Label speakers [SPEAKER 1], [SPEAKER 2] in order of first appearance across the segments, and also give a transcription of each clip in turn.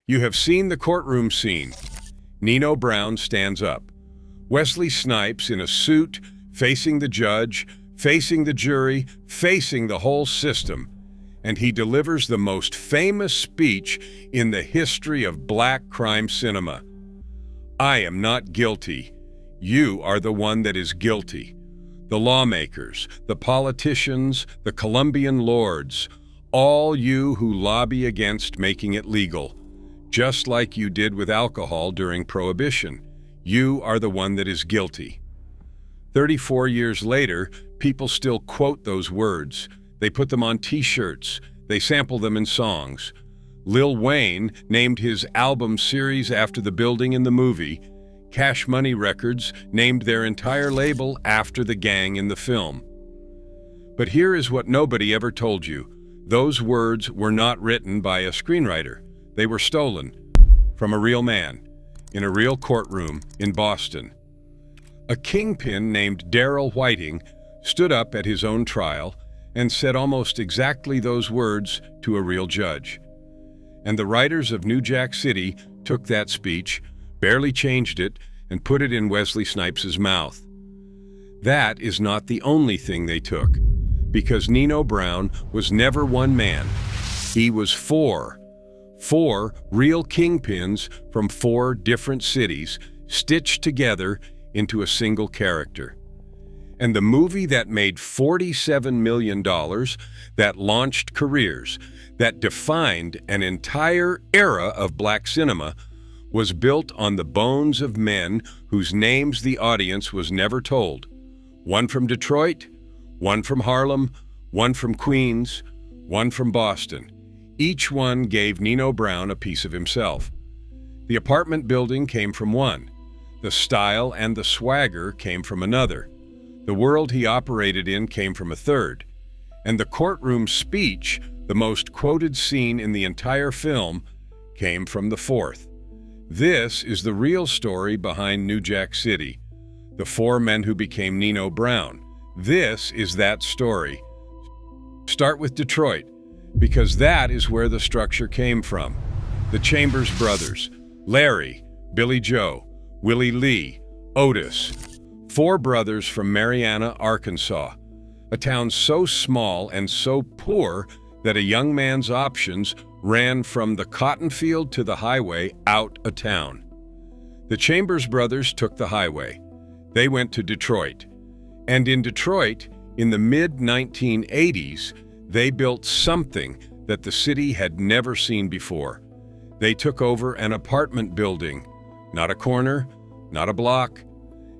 [SPEAKER 1] You have seen the courtroom scene. Nino Brown stands up. Wesley Snipes in a suit, facing the judge, facing the jury, facing the whole system. And he delivers the most famous speech in the history of black crime cinema. I am not guilty. You are the one that is guilty. The lawmakers, the politicians, the Colombian lords, all you who lobby against making it legal. Just like you did with alcohol during Prohibition. You are the one that is guilty. 34 years later, people still quote those words. They put them on t-shirts. They sample them in songs. Lil Wayne named his album series after the building in the movie. Cash Money Records named their entire label after the gang in the film. But here is what nobody ever told you. Those words were not written by a screenwriter. They were stolen from a real man in a real courtroom in Boston. A kingpin named Darryl Whiting stood up at his own trial and said almost exactly those words to a real judge. And the writers of New Jack City took that speech, barely changed it, and put it in Wesley Snipes' mouth. That is not the only thing they took, because Nino Brown was never one man. He was four real kingpins from 4 different cities stitched together into a single character. And the movie that made $47 million, that launched careers, that defined an entire era of black cinema, was built on the bones of men whose names the audience was never told. One from Detroit, one from Harlem, one from Queens, one from Boston. Each one gave Nino Brown a piece of himself. The apartment building came from one. The style and the swagger came from another. The world he operated in came from a third. And the courtroom speech, the most quoted scene in the entire film, came from the fourth. This is the real story behind New Jack City. The 4 men who became Nino Brown. This is that story. Start with Detroit, because that is where the structure came from. The Chambers brothers, Larry, Billy Joe, Willie Lee, Otis. 4 brothers from Marianna, Arkansas, a town so small and so poor that a young man's options ran from the cotton field to the highway out of town. The Chambers brothers took the highway. They went to Detroit. And in Detroit, in the mid-1980s, they built something that the city had never seen before. They took over an apartment building, not a corner, not a block,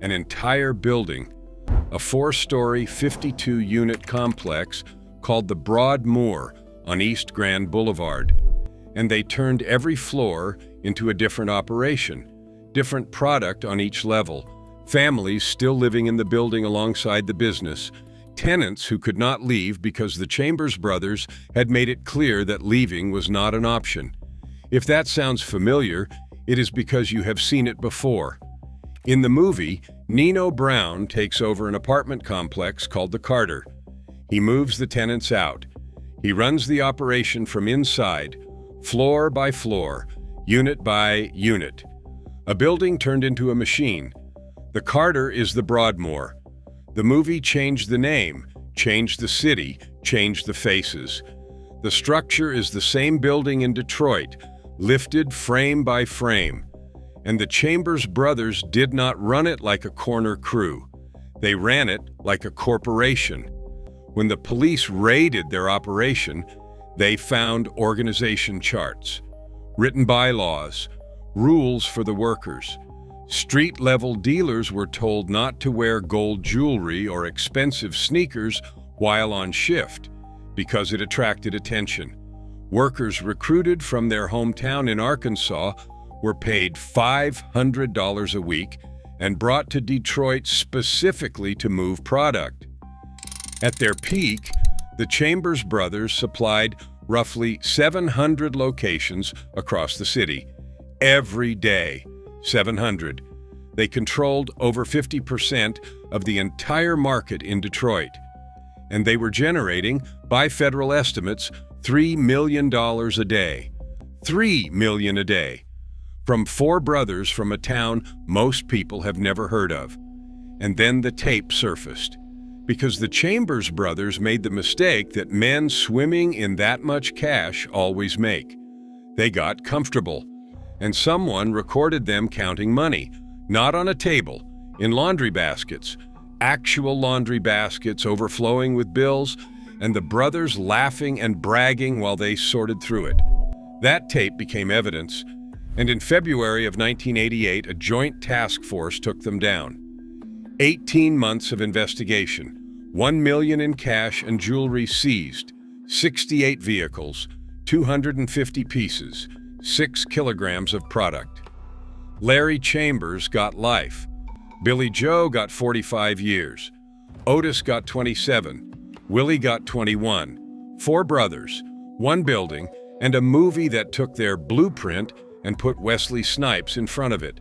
[SPEAKER 1] an entire building, a 4-story, 52-unit complex called the Broadmoor on East Grand Boulevard. And they turned every floor into a different operation, different product on each level, families still living in the building alongside the business, tenants who could not leave because the Chambers brothers had made it clear that leaving was not an option. If that sounds familiar, it is because you have seen it before. In the movie, Nino Brown takes over an apartment complex called the Carter. He moves the tenants out. He runs the operation from inside, floor by floor, unit by unit. A building turned into a machine. The Carter is the Broadmoor. The movie changed the name, changed the city, changed the faces. The structure is the same building in Detroit, lifted frame by frame. And the Chambers brothers did not run it like a corner crew. They ran it like a corporation. When the police raided their operation, they found organization charts, written bylaws, rules for the workers. Street-level dealers were told not to wear gold jewelry or expensive sneakers while on shift because it attracted attention. Workers recruited from their hometown in Arkansas were paid $500 a week and brought to Detroit specifically to move product. At their peak, the Chambers brothers supplied roughly 700 locations across the city. Every day, 700. They controlled over 50% of the entire market in Detroit. And they were generating, by federal estimates, $3 million a day. $3 million a day, from four brothers from a town most people have never heard of. And then the tape surfaced, because the Chambers brothers made the mistake that men swimming in that much cash always make. They got comfortable, and someone recorded them counting money, not on a table, in laundry baskets, actual laundry baskets overflowing with bills, and the brothers laughing and bragging while they sorted through it. That tape became evidence, and in February of 1988, a joint task force took them down. 18 months of investigation, $1 million in cash and jewelry seized, 68 vehicles, 250 pieces, 6 kilograms of product. Larry Chambers got life. Billy Joe got 45 years. Otis got 27. Willie got 21. 4 brothers, 1 building, and a movie that took their blueprint and put Wesley Snipes in front of it.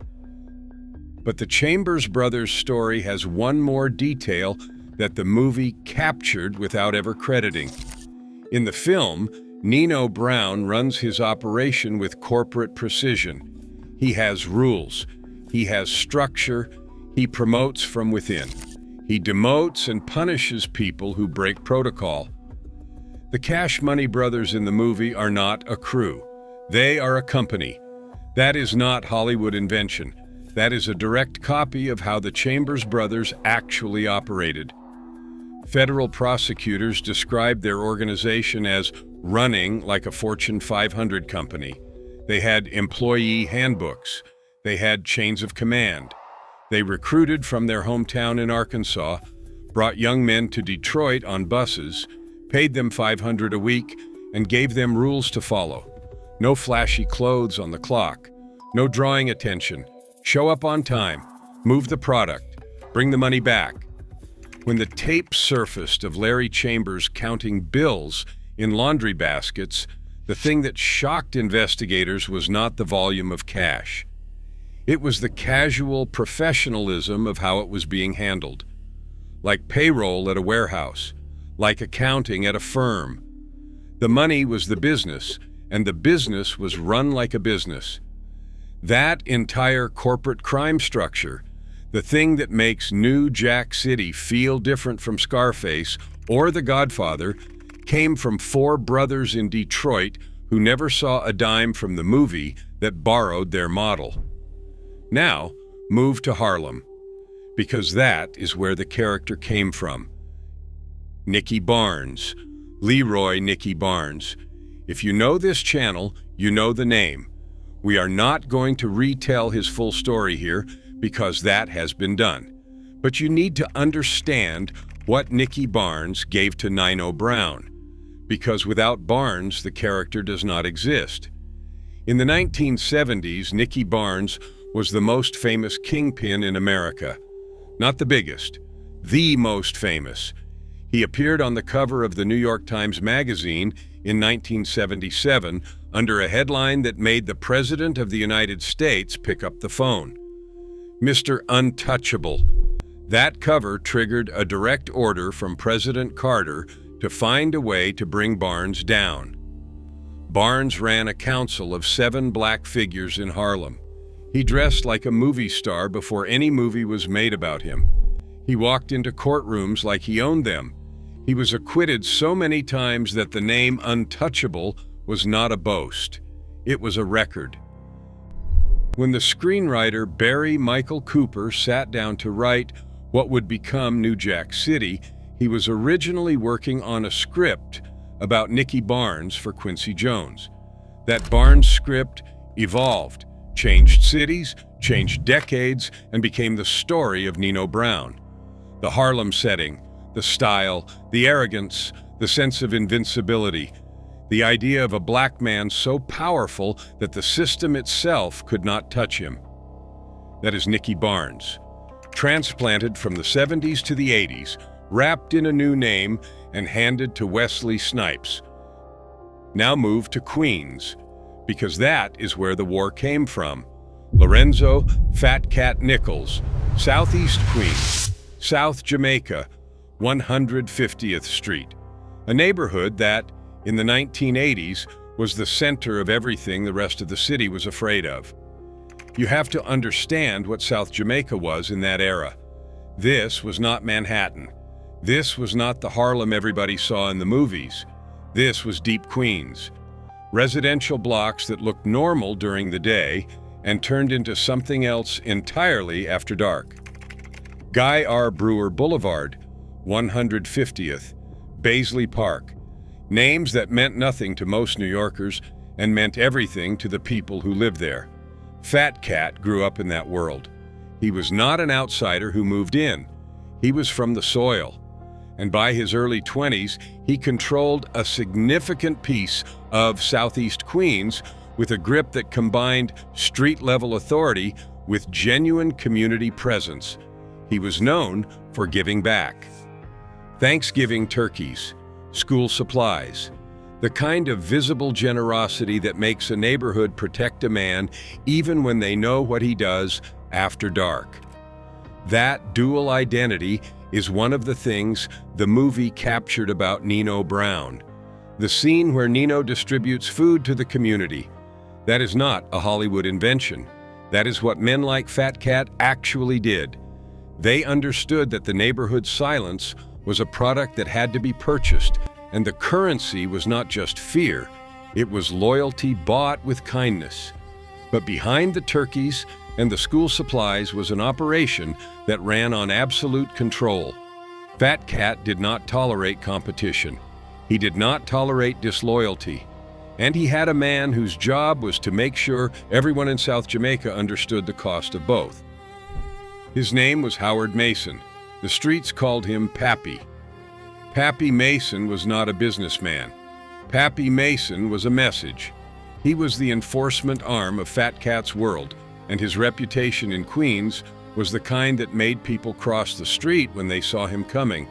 [SPEAKER 1] But the Chambers brothers' story has one more detail that the movie captured without ever crediting. In the film, Nino Brown runs his operation with corporate precision. He has rules. He has structure. He promotes from within. He demotes and punishes people who break protocol. The Cash Money brothers in the movie are not a crew. They are a company. That is not Hollywood invention. That is a direct copy of how the Chambers brothers actually operated. Federal prosecutors described their organization as running like a Fortune 500 company. They had employee handbooks. They had chains of command. They recruited from their hometown in Arkansas, brought young men to Detroit on buses, paid them $500 a week, and gave them rules to follow. No flashy clothes on the clock. No drawing attention. Show up on time. Move the product. Bring the money back. When the tape surfaced of Larry Chambers counting bills in laundry baskets, the thing that shocked investigators was not the volume of cash. It was the casual professionalism of how it was being handled. Like payroll at a warehouse, like accounting at a firm. The money was the business, and the business was run like a business. That entire corporate crime structure, the thing that makes New Jack City feel different from Scarface or The Godfather, came from 4 brothers in Detroit who never saw a dime from the movie that borrowed their model. Now, move to Harlem, because that is where the character came from. Nicky Barnes, Leroy Nicky Barnes. If you know this channel, you know the name. We are not going to retell his full story here because that has been done. But you need to understand what Nicky Barnes gave to Nino Brown, because without Barnes, the character does not exist. In the 1970s, Nicky Barnes was the most famous kingpin in America. Not the biggest, the most famous. He appeared on the cover of the New York Times Magazine in 1977 under a headline that made the President of the United States pick up the phone. Mr. Untouchable. That cover triggered a direct order from President Carter to find a way to bring Barnes down. Barnes ran a council of 7 black figures in Harlem. He dressed like a movie star before any movie was made about him. He walked into courtrooms like he owned them. He was acquitted so many times that the name Untouchable was not a boast. It was a record. When the screenwriter Barry Michael Cooper sat down to write what would become New Jack City, he was originally working on a script about Nicky Barnes for Quincy Jones. That Barnes script evolved, changed cities, changed decades, and became the story of Nino Brown. The Harlem setting, the style, the arrogance, the sense of invincibility, the idea of a black man so powerful that the system itself could not touch him. That is Nicky Barnes, transplanted from the 70s to the 80s, wrapped in a new name and handed to Wesley Snipes. Now moved to Queens, because that is where the war came from. Lorenzo Fat Cat Nichols, Southeast Queens, South Jamaica, 150th Street, a neighborhood that, in the 1980s, was the center of everything the rest of the city was afraid of. You have to understand what South Jamaica was in that era. This was not Manhattan. This was not the Harlem everybody saw in the movies. This was deep Queens. Residential blocks that looked normal during the day and turned into something else entirely after dark. Guy R. Brewer Boulevard, 150th, Baisley Park. Names that meant nothing to most New Yorkers and meant everything to the people who lived there. Fat Cat grew up in that world. He was not an outsider who moved in. He was from the soil. And by his early 20s, he controlled a significant piece of Southeast Queens with a grip that combined street-level authority with genuine community presence. He was known for giving back. Thanksgiving turkeys, school supplies, the kind of visible generosity that makes a neighborhood protect a man even when they know what he does after dark. That dual identity is one of the things the movie captured about Nino Brown. The scene where Nino distributes food to the community. That is not a Hollywood invention. That is what men like Fat Cat actually did. They understood that the neighborhood's silence was a product that had to be purchased, and the currency was not just fear, it was loyalty bought with kindness. But behind the turkeys and the school supplies was an operation that ran on absolute control. Fat Cat did not tolerate competition. He did not tolerate disloyalty. And he had a man whose job was to make sure everyone in South Jamaica understood the cost of both. His name was Howard Mason. The streets called him Pappy. Pappy Mason was not a businessman. Pappy Mason was a message. He was the enforcement arm of Fat Cat's world, and his reputation in Queens was the kind that made people cross the street when they saw him coming,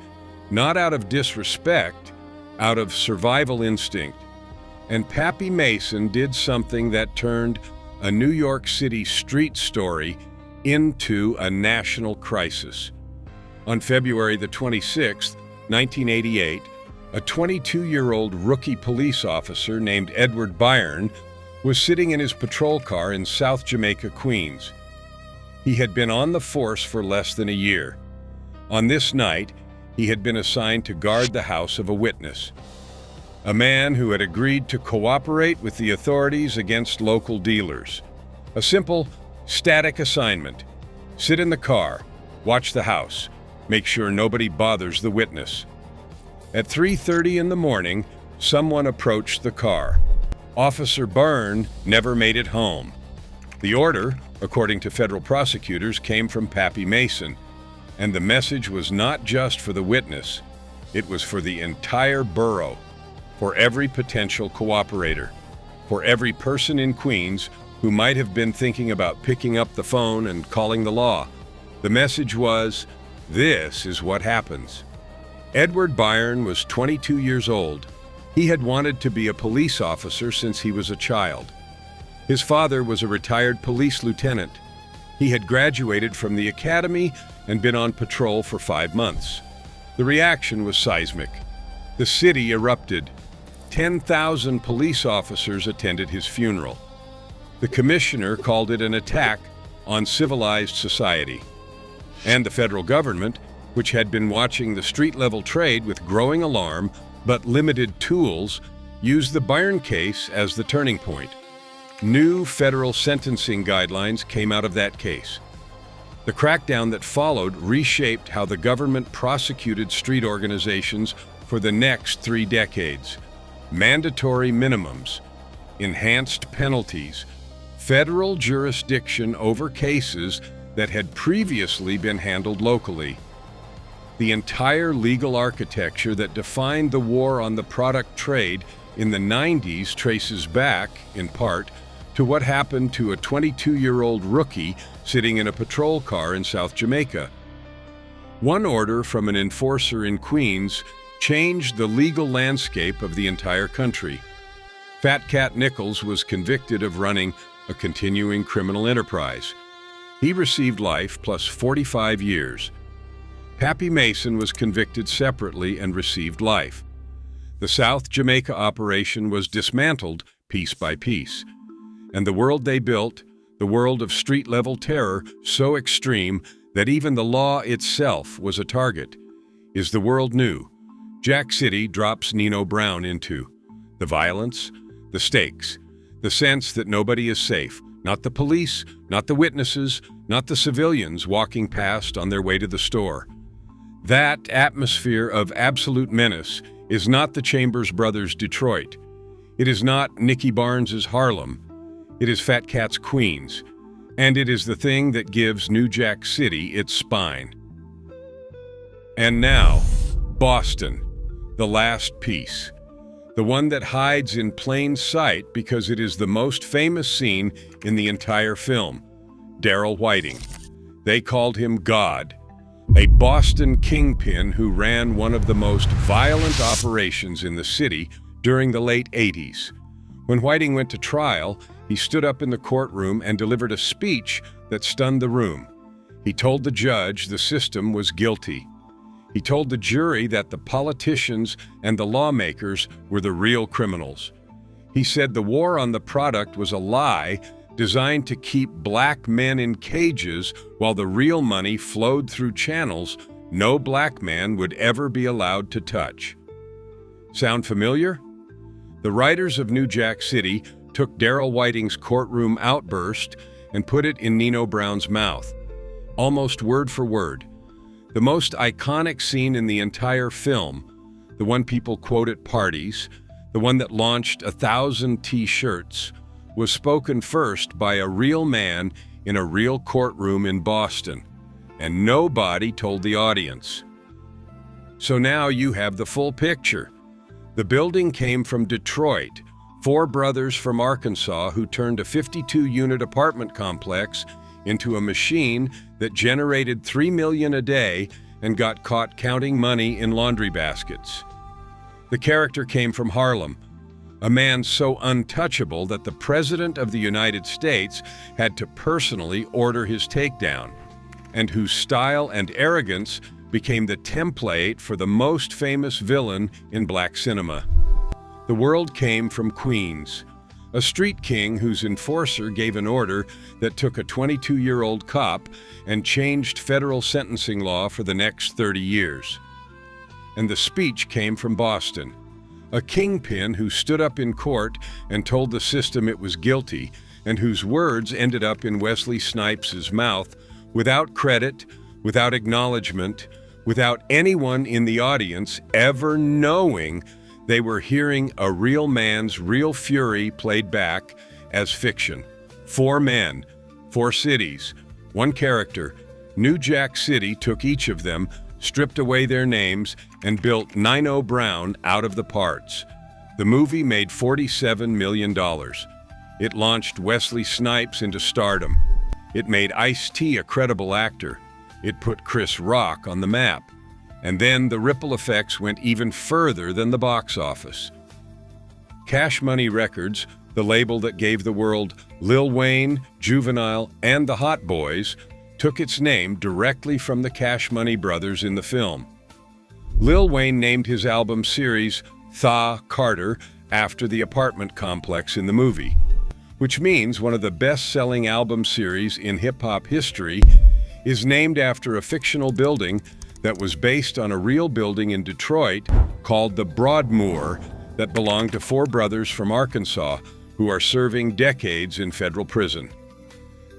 [SPEAKER 1] not out of disrespect, out of survival instinct. And Pappy Mason did something that turned a New York City street story into a national crisis. On February the 26th, 1988, a 22-year-old rookie police officer named Edward Byrne was sitting in his patrol car in South Jamaica, Queens. He had been on the force for less than a year. On this night, he had been assigned to guard the house of a witness, a man who had agreed to cooperate with the authorities against local dealers. A simple, static assignment. Sit in the car, watch the house, make sure nobody bothers the witness. At 3:30 in the morning, someone approached the car. Officer Byrne never made it home. The order, according to federal prosecutors, came from Pappy Mason, and the message was not just for the witness, it was for the entire borough, for every potential cooperator, for every person in Queens who might have been thinking about picking up the phone and calling the law. The message was, this is what happens. Edward Byrne was 22 years old. He had wanted to be a police officer since he was a child. His father was a retired police lieutenant. He had graduated from the academy and been on patrol for 5 months. The reaction was seismic. The city erupted. 10,000 police officers attended his funeral. The commissioner called it an attack on civilized society. And the federal government, which had been watching the street-level trade with growing alarm but limited tools, used the Byrne case as the turning point. New federal sentencing guidelines came out of that case. The crackdown that followed reshaped how the government prosecuted street organizations for the next 3 decades. Mandatory minimums, enhanced penalties, federal jurisdiction over cases that had previously been handled locally. The entire legal architecture that defined the war on the product trade in the 90s traces back, in part, to what happened to a 22-year-old rookie sitting in a patrol car in South Jamaica. One order from an enforcer in Queens changed the legal landscape of the entire country. Fat Cat Nichols was convicted of running a continuing criminal enterprise. He received life plus 45 years. Pappy Mason was convicted separately and received life. The South Jamaica operation was dismantled piece by piece. And the world they built, the world of street-level terror so extreme that even the law itself was a target, is the world new Jack City drops Nino Brown into. The violence, the stakes, the sense that nobody is safe, not the police, not the witnesses, not the civilians walking past on their way to the store. That atmosphere of absolute menace is not the Chambers Brothers' Detroit. It is not Nicky Barnes's Harlem. It is Fat Cat's Queens. And it is the thing that gives New Jack City its spine. And now, Boston, the last piece. The one that hides in plain sight because it is the most famous scene in the entire film. Darryl Whiting. They called him God, a Boston kingpin who ran one of the most violent operations in the city during the late 80s. When Whiting went to trial, he stood up in the courtroom and delivered a speech that stunned the room. He told the judge the system was guilty. He told the jury that the politicians and the lawmakers were the real criminals. He said the war on the product was a lie designed to keep black men in cages while the real money flowed through channels no black man would ever be allowed to touch. Sound familiar? The writers of New Jack City took Darryl Whiting's courtroom outburst and put it in Nino Brown's mouth, almost word for word. The most iconic scene in the entire film, the one people quote at parties, the one that launched 1,000 T-shirts, was spoken first by a real man in a real courtroom in Boston, and nobody told the audience. So now you have the full picture. The building came from Detroit, 4 brothers from Arkansas who turned a 52-unit apartment complex into a machine that generated $3 million a day and got caught counting money in laundry baskets. The character came from Harlem, a man so untouchable that the President of the United States had to personally order his takedown, and whose style and arrogance became the template for the most famous villain in black cinema. The world came from Queens, a street king whose enforcer gave an order that took a 22-year-old cop and changed federal sentencing law for the next 30 years. And the speech came from Boston, a kingpin who stood up in court and told the system it was guilty, and whose words ended up in Wesley Snipes' mouth without credit, without acknowledgement, without anyone in the audience ever knowing they were hearing a real man's real fury played back as fiction. 4 men, 4 cities, 1 character. New Jack City took each of them, stripped away their names, and built Nino Brown out of the parts. The movie made $47 million. It launched Wesley Snipes into stardom. It made Ice-T a credible actor. It put Chris Rock on the map. And then the ripple effects went even further than the box office. Cash Money Records, the label that gave the world Lil Wayne, Juvenile, and the Hot Boys, took its name directly from the Cash Money brothers in the film. Lil Wayne named his album series Tha Carter after the apartment complex in the movie, which means one of the best-selling album series in hip-hop history is named after a fictional building that was based on a real building in Detroit called the Broadmoor that belonged to 4 brothers from Arkansas who are serving decades in federal prison.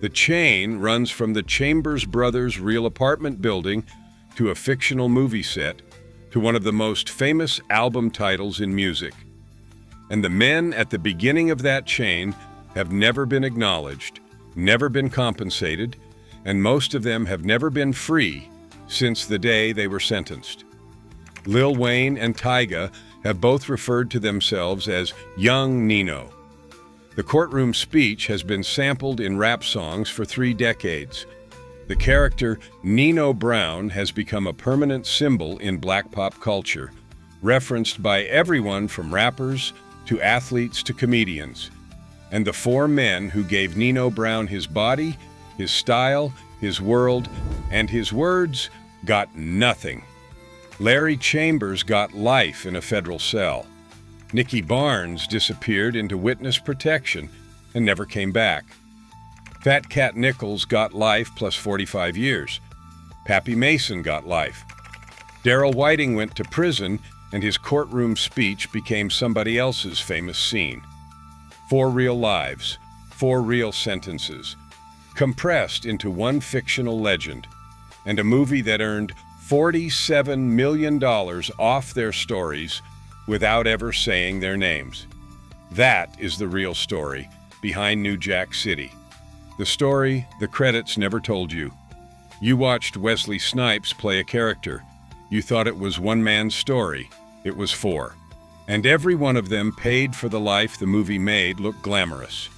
[SPEAKER 1] The chain runs from the Chambers Brothers' real apartment building to a fictional movie set to one of the most famous album titles in music. And the men at the beginning of that chain have never been acknowledged, never been compensated, and most of them have never been free since the day they were sentenced. Lil Wayne and Tyga have both referred to themselves as Young Nino. The courtroom speech has been sampled in rap songs for 3 decades. The character Nino Brown has become a permanent symbol in black pop culture, referenced by everyone from rappers to athletes to comedians. And the 4 men who gave Nino Brown his body, his style, his world, and his words got nothing. Larry Chambers got life in a federal cell. Nicky Barnes disappeared into witness protection and never came back. Fat Cat Nichols got life plus 45 years. Pappy Mason got life. Darrell Whiting went to prison, and his courtroom speech became somebody else's famous scene. 4 real lives, 4 real sentences, compressed into one fictional legend, and a movie that earned $47 million off their stories without ever saying their names. That is the real story behind New Jack City. The story the credits never told you. You watched Wesley Snipes play a character. You thought it was one man's story. It was 4. And every one of them paid for the life the movie made look glamorous.